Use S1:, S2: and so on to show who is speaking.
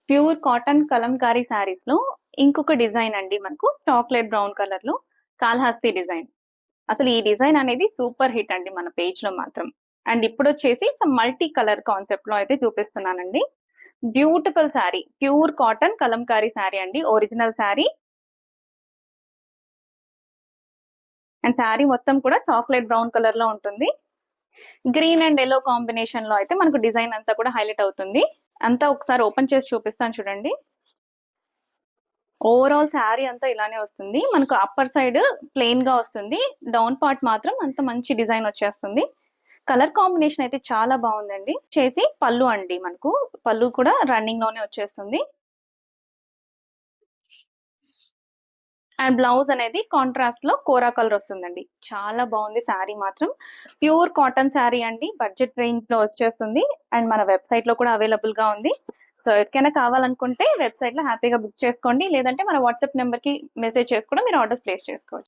S1: Pure cotton Kalamkari saris లో ఇంకొక design అండి మనకు చాక్లెట్ బ్రౌన్ కలర్ లో కాళహస్తి డిజైన్. అసలు ఈ డిజైన్ అనేది సూపర్ హిట్ అండి మన పేజ్ లో మాత్రం. అండ్ ఇప్పుడు వచ్చేసి సమ్ మల్టీ కలర్ కాన్సెప్ట్ లో అయితే చూపిస్తున్నానండి. Beautiful sari, pure cotton Kalamkari sari అండి, ఒరిజినల్ శారీ. అండ్ శారీ మొత్తం కూడా చాక్లెట్ బ్రౌన్ కలర్ లో ఉంటుంది. గ్రీన్ అండ్ ఎల్లో కాంబినేషన్ లో అయితే మనకు డిజైన్ అంతా కూడా హైలైట్ అవుతుంది. అంతా ఒకసారి ఓపెన్ చేసి చూపిస్తాను చూడండి. ఓవరాల్ శారీ అంతా ఇలానే వస్తుంది. మనకు అప్పర్ సైడ్ ప్లెయిన్ గా వస్తుంది, డౌన్ పార్ట్ మాత్రం అంత మంచి డిజైన్ వచ్చేస్తుంది. కలర్ కాంబినేషన్ అయితే చాలా బాగుందండి. చేసి పళ్ళు అండి, మనకు పళ్ళు కూడా రన్నింగ్ లోనే వచ్చేస్తుంది. అండ్ బ్లౌజ్ అనేది కాంట్రాస్ట్ లో కోరా కలర్ వస్తుందండి. చాలా బాగుంది శారీ మాత్రం. ప్యూర్ కాటన్ శారీ అండి, బడ్జెట్ రేంజ్ లో వచ్చేస్తుంది. అండ్ మన వెబ్సైట్ లో కూడా అవైలబుల్ గా ఉంది. సో ఎవరికైనా కావాలనుకుంటే వెబ్సైట్ లో హ్యాపీగా బుక్ చేసుకోండి, లేదంటే మన వాట్సాప్ నెంబర్ కి మెసేజ్ చేసి కూడా మీరు ఆర్డర్స్ ప్లేస్ చేసుకోవచ్చు.